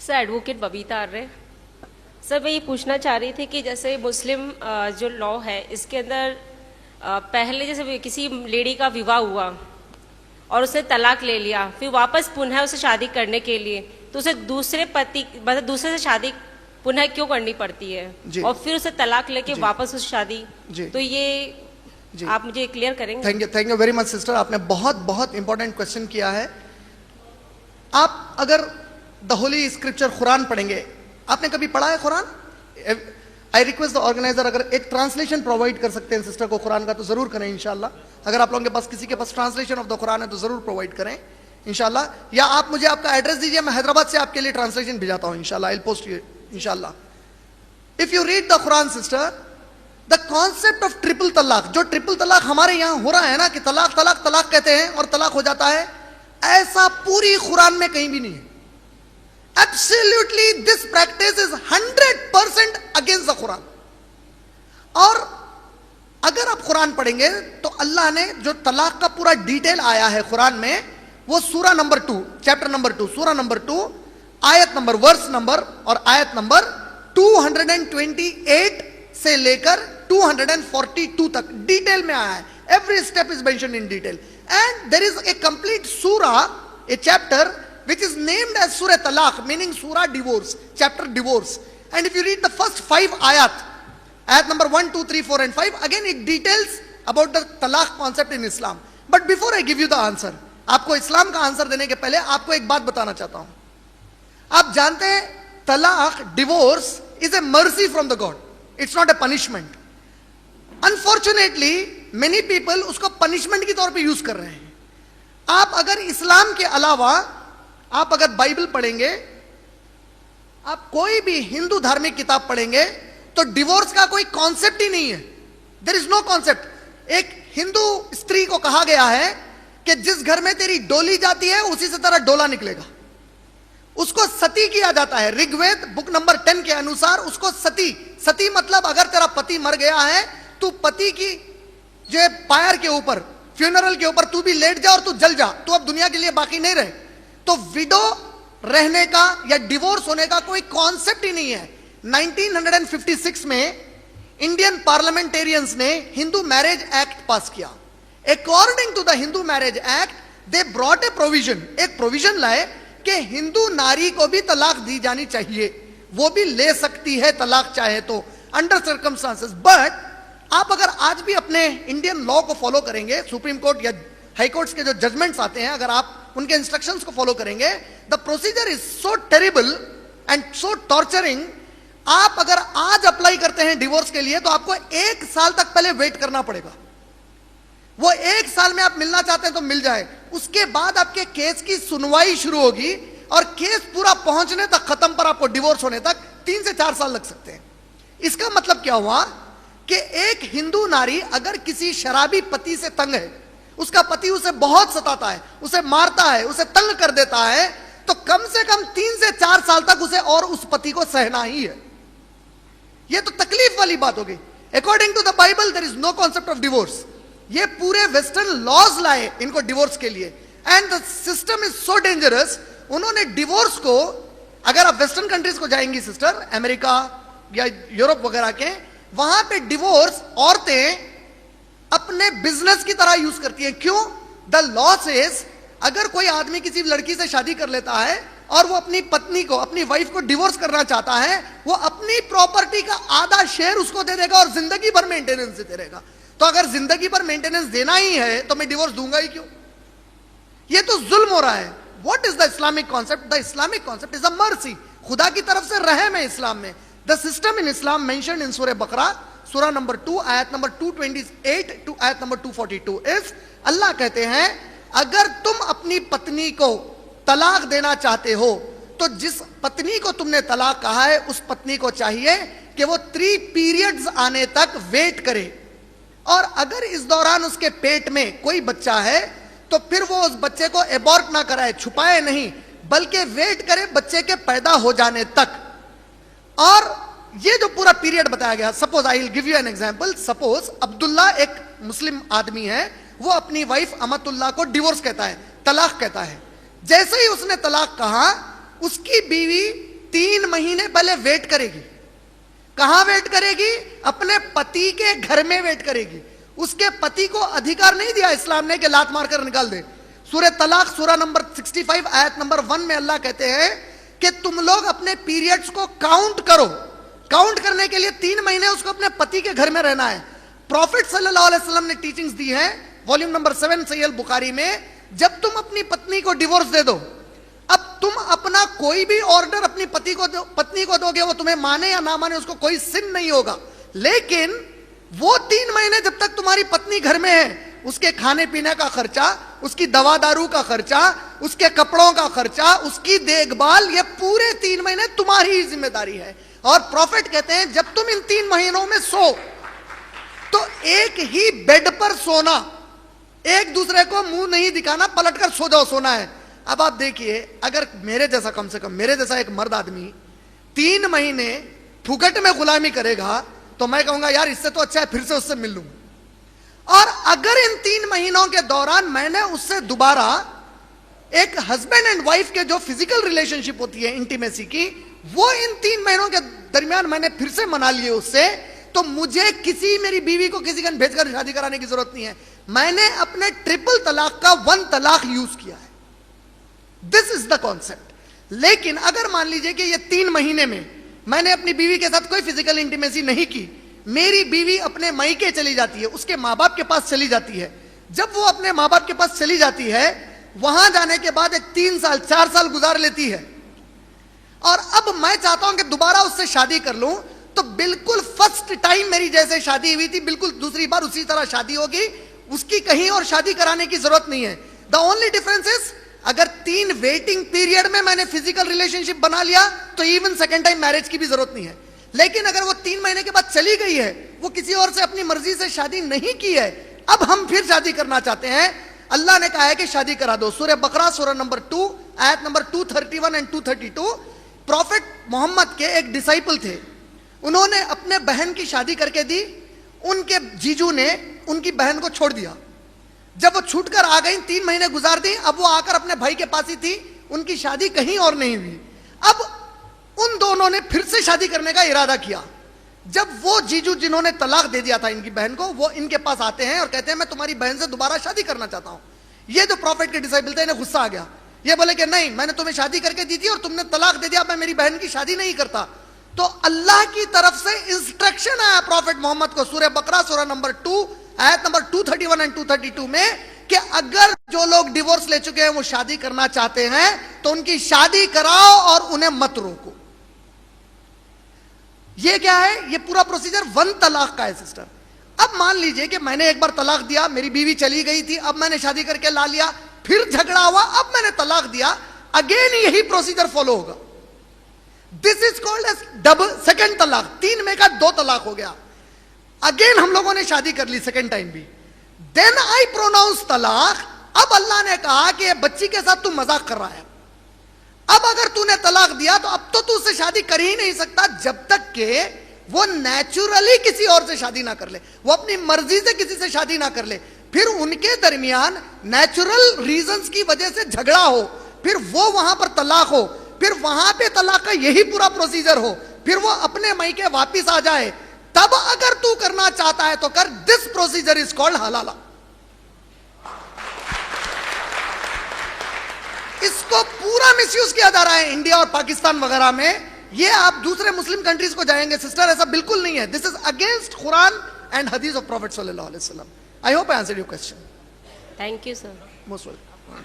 Sir advocate Babita आर्य। Sir मैं ये पूछना चाह रही थी कि जैसे मुस्लिम जो लॉ है इसके अंदर पहले जैसे किसी लेडी का विवाह हुआ और उसने तलाक ले लिया, फिर वापस पुनः उसे शादी करने के लिए तो उसे दूसरे पति मतलब दूसरे से शादी पुनः क्यों करनी पड़ती है और फिर उसे तलाक लेके वापस उस शादी, तो ये आप मुझे क्लियर करेंगे? Thank you very much sister, आपने बहुत बहुत इंपॉर्टेंट क्वेश्चन किया है। आप अगर द होली स्क्रिप्चर कुरान पढ़ेंगे, आपने कभी पढ़ा है Quran? I request the organiser, अगर एक ट्रांसलेशन प्रोवाइड कर सकते हैं सिस्टर को कुरान का तो जरूर करें इंशाल्लाह। अगर आप लोगों के पास किसी के पास ट्रांसलेशन ऑफ द कुरान है तो जरूर प्रोवाइड करें इंशाल्लाह, या आप मुझे आपका एड्रेस दीजिए, मैं हैदराबाद से आपके लिए ट्रांसलेशन भिजाता हूं इंशाल्लाह। आई विल पोस्ट यू इंशाल्लाह। If you read the Quran sister, the concept of triple तलाक, जो ट्रिपल तलाक हमारे यहां हो रहा है ना कि तलाक तलाक तलाक कहते हैं और तलाक हो जाता है, ऐसा पूरी कुरान में कहीं भी नहीं है। Absolutely, this practice is 100% against the Quran। और अगर आप कुरान पढ़ेंगे तो अल्लाह ने जो तलाक का पूरा डिटेल आया है कुरान में, वो सूरा नंबर 2 चैप्टर नंबर 2 सूरा नंबर 2 आयत नंबर वर्स नंबर और आयत नंबर 228 से लेकर 242 तक डिटेल में आया है। Every step is mentioned in detail and there is a complete सूरा, a chapter which is named as Surah Talaq, meaning Surah Divorce, chapter Divorce. And if you read the first 5 ayat number 1, 2, 3, 4 and 5, again it details about the talaq concept in Islam. But before I give you the answer, आपको इस्लाम का answer देने के पहले आपको एक बात बताना चाहता हूं। आप जानते हैं तलाक, divorce is a mercy from the God, it's not a punishment. Unfortunately many people उसको punishment की तौर पे यूज कर रहे हैं। आप अगर इस्लाम के अलावा आप अगर बाइबल पढ़ेंगे, आप कोई भी हिंदू धार्मिक किताब पढ़ेंगे तो डिवोर्स का कोई कॉन्सेप्ट ही नहीं है। There is no concept. एक हिंदू स्त्री को कहा गया है कि जिस घर में तेरी डोली जाती है उसी से तेरा डोला निकलेगा। उसको सती किया जाता है। ऋग्वेद बुक नंबर 10 के अनुसार उसको सती, सती मतलब अगर तेरा पति मर गया है तो पति की जो पायर के ऊपर, फ्यूनरल के ऊपर तू भी लेट जा और तू जल जा, तू अब दुनिया के लिए बाकी नहीं रहे। तो विडो रहने का या डिवोर्स होने का कोई कॉन्सेप्ट ही नहीं है। 1956 में इंडियन पार्लियामेंटेरियंस ने हिंदू मैरिज एक्ट पास किया। According to the Hindu marriage act they brought a provision, एक प्रोविजन लाए कि हिंदू नारी को भी तलाक दी जानी चाहिए, वो भी ले सकती है तलाक चाहे तो अंडर सर्कमस्टांसेस। बट आप अगर आज भी अपने इंडियन लॉ को फॉलो करेंगे, सुप्रीम कोर्ट या हाई कोर्ट्स के जो जजमेंट्स आते हैं, अगर आप उनके इंस्ट्रक्शंस को फॉलो करेंगे, the procedure is so terrible and so torturing. आप अगर आज अप्लाई करते हैं डिवोर्स के लिए तो आपको 1 साल तक पहले वेट करना पड़ेगा। वो 1 साल में आप मिलना चाहते हैं तो मिल जाए, उसके बाद आपके केस की सुनवाई शुरू होगी और केस पूरा पहुंचने तक, खत्म पर आपको डिवोर्स होने तक 3 से 4 साल लग सकते हैं। इसका मतलब क्या हुआ कि एक हिंदू नारी अगर किसी शराबी पति से तंग है, उसका पति उसे बहुत सताता है, उसे मारता है, उसे तंग कर देता है, तो कम से कम 3 से 4 साल तक उसे और उस पति को सहना ही है। यह तो तकलीफ वाली बात होगी। According to the Bible there is no concept of divorce. ये पूरे वेस्टर्न लॉज लाए इनको डिवोर्स के लिए and the system is so dangerous. उन्होंने डिवोर्स को, अगर आप वेस्टर्न कंट्रीज को जाएंगी सिस्टर, अमेरिका या यूरोप वगैरह के, वहां पे डिवोर्स औरतें अपने बिजनेस की तरह यूज करती है। क्यों? द लॉ सेज अगर कोई आदमी किसी लड़की से शादी कर लेता है और वो अपनी पत्नी को, अपनी वाइफ को डिवोर्स करना चाहता है, वो अपनी प्रॉपर्टी का आधा शेयर उसको दे देगा और जिंदगी भर मेंटेनेंस दे देगा। तो अगर जिंदगी भर मेंटेनेंस देना ही है तो मैं डिवोर्स दूंगा ही क्यों? ये तो जुल्म हो रहा है। What is the Islamic concept? The Islamic concept is a mercy. खुदा की तरफ से रहम है इस्लाम में। The system in Islam mentioned in सूरह बकरा सूरा नंबर 2 आयत नंबर 228 टू आयत नंबर 242 इज, अल्लाह कहते हैं अगर तुम अपनी पत्नी को तलाक देना चाहते हो तो जिस पत्नी को तुमने तलाक कहा है उस पत्नी को चाहिए कि वो 3 पीरियड्स आने तक वेट करे, और अगर इस दौरान उसके पेट में कोई बच्चा है तो फिर वो उस बच्चे को एबॉर्ट ना कराए, छुपाए नहीं, बल्कि वेट करे बच्चे के पैदा हो जाने तक। और ये जो पूरा पीरियड बताया गया, suppose I will give you an example. Suppose Abdullah एक मुस्लिम आदमी है, वो अपनी वाइफ अमतुल्लाह को डिवोर्स कहता है, तलाक कहता है। जैसे ही उसने तलाक कहा, उसकी बीवी 3 महीने पहले वेट करेगी। कहां वेट करेगी? अपने पति के घर में वेट करेगी। उसके पति को अधिकार नहीं दिया इस्लाम ने कि लात मारकर निकाल दे। सूरह तलाक सूरा नंबर 65 आयत नंबर 1 में अल्लाह कहते हैं कि तुम लोग अपने पीरियड्स को काउंट करो। काउंट करने के लिए 3 महीने उसको अपने पति के घर में रहना है। प्रॉफिट सल्लल्लाहु अलैहि वसल्लम ने टीचिंग्स दी है वॉल्यूम नंबर 7 सहीह बुखारी में, जब तुम अपनी पत्नी को डिवोर्स दे दो, अब तुम अपना कोई भी ऑर्डर अपनी पत्नी को दोगे, वो तुम्हें माने या ना माने उसको कोई सिन नहीं होगा, लेकिन वो 3 महीने जब तक तुम्हारी पत्नी घर में है, उसके खाने पीने का खर्चा, उसकी दवा दारू का खर्चा, उसके कपड़ों का खर्चा, उसकी देखभाल, ये पूरे 3 महीने तुम्हारी ही जिम्मेदारी है। और प्रॉफिट कहते हैं जब तुम इन 3 महीनों में सो तो एक ही बेड पर सोना, एक दूसरे को मुंह नहीं दिखाना, पलटकर सो जाओ, सोना है। अब आप देखिए, अगर मेरे जैसा, कम से कम मेरे जैसा एक मर्द आदमी 3 महीने फुकट में गुलामी करेगा तो मैं कहूंगा यार इससे तो अच्छा है फिर से उससे मिल लूं। और अगर इन 3 महीनों के दौरान मैंने उससे दोबारा एक हस्बैंड एंड वाइफ के जो फिजिकल रिलेशनशिप होती है इंटीमेसी की, वो इन 3 महीनों के दरमियान मैंने फिर से मना लिए उससे, तो मुझे किसी मेरी बीवी को किसी का भेजकर शादी कराने की जरूरत नहीं है। मैंने अपने ट्रिपल तलाक का 1 तलाक यूज किया है। This is the concept. लेकिन अगर मान लीजिए कि ये 3 महीने में मैंने अपनी बीवी के साथ कोई फिजिकल इंटीमेसी नहीं की, मेरी बीवी अपने मायके चली जाती है, उसके माँ बाप के पास चली जाती है। जब वो अपने माँ बाप के पास चली जाती है, वहां जाने के बाद एक 3 साल 4 साल गुजार लेती है, और अब मैं चाहता हूं कि दोबारा उससे शादी कर लूं, तो बिल्कुल फर्स्ट टाइम मेरी जैसे शादी हुई थी, बिल्कुल दूसरी बार उसी तरह शादी होगी, उसकी कहीं और शादी कराने की जरूरत नहीं है। द ओनली डिफरेंस इज, अगर 3 वेटिंग पीरियड में मैंने फिजिकल रिलेशनशिप बना लिया तो इवन सेकेंड टाइम मैरिज की भी जरूरत नहीं है। लेकिन अगर वो 3 महीने के बाद चली गई है, वो किसी और से अपनी मर्जी से शादी नहीं की है, अब हम फिर शादी करना चाहते हैं, अल्लाह ने कहा है कि शादी करा दो। सूरह बकरा सूरह नंबर 2 आयत नंबर 231 एंड 232। प्रॉफिट मोहम्मद के एक डिसाइपल थे, उन्होंने अपने बहन की शादी करके दी, उनके जीजू ने उनकी बहन को छोड़ दिया। जब वो छूटकर आ गई, 3 महीने गुजार दी, अब वो आकर अपने भाई के पास ही थी, उनकी शादी कहीं और नहीं हुई। अब उन दोनों ने फिर से शादी करने का इरादा किया। जब वो जीजू जिन्होंने तलाक दे दिया था इनकी बहन को, वो इनके पास आते हैं और कहते हैं मैं तुम्हारी बहन से दोबारा शादी करना चाहता हूं। ये जो प्रॉफिट के डिसाइपल थे, इन्हें गुस्सा आ गया। ये बोले कि नहीं, मैंने तुम्हें शादी करके दी थी और तुमने तलाक दे दिया, मैं मेरी बहन की शादी नहीं करता। तो अल्लाह की तरफ से इंस्ट्रक्शन आया प्रॉफिट मोहम्मद को सूरह बकरा सूरह नंबर 2 आयत नंबर 231 एंड 232 में, कि अगर जो लोग डिवोर्स ले चुके हैं वो शादी करना चाहते हैं तो उनकी शादी कराओ और उन्हें मत रोको। ये क्या है? ये पूरा प्रोसीजर 1 तलाक का है सिस्टर। अब मान लीजिए कि मैंने एक बार तलाक दिया, मेरी बीवी चली गई थी, अब मैंने शादी करके ला लिया, फिर झगड़ा हुआ, अब मैंने तलाक दिया, अगेन यही प्रोसीजर फॉलो होगा। This is called as double second तलाक। 3 में का 2 तलाक हो गया। अगेन हम लोगों ने शादी कर ली सेकंड टाइम भी, देन आई प्रोनाउंस तलाक। अब अल्लाह ने कहा कि बच्ची के साथ तू मजाक कर रहा है, अब अगर तूने तलाक दिया तो अब तो तू उससे शादी कर ही नहीं सकता जब तक के वो नेचुरली किसी और से शादी ना कर ले, वो अपनी मर्जी से किसी से शादी ना कर ले, फिर उनके दरमियान नेचुरल रीजंस की वजह से झगड़ा हो, फिर वो वहां पर तलाक हो, फिर वहां पे तलाक का यही पूरा प्रोसीजर हो, फिर वो अपने मायके वापिस आ जाए, तब अगर तू करना चाहता है तो कर। दिस प्रोसीजर इज कॉल्ड हलाला। इसको पूरा मिसयूज किया जा रहा है इंडिया और पाकिस्तान वगैरह में। ये आप दूसरे मुस्लिम कंट्रीज को जाएंगे सिस्टर, ऐसा बिल्कुल नहीं है। This is against Quran and हदीस ऑफ प्रॉफिट सल्लल्लाहु अलैहि वसल्लम। I hope I answered your question. Thank you sir. Most welcome.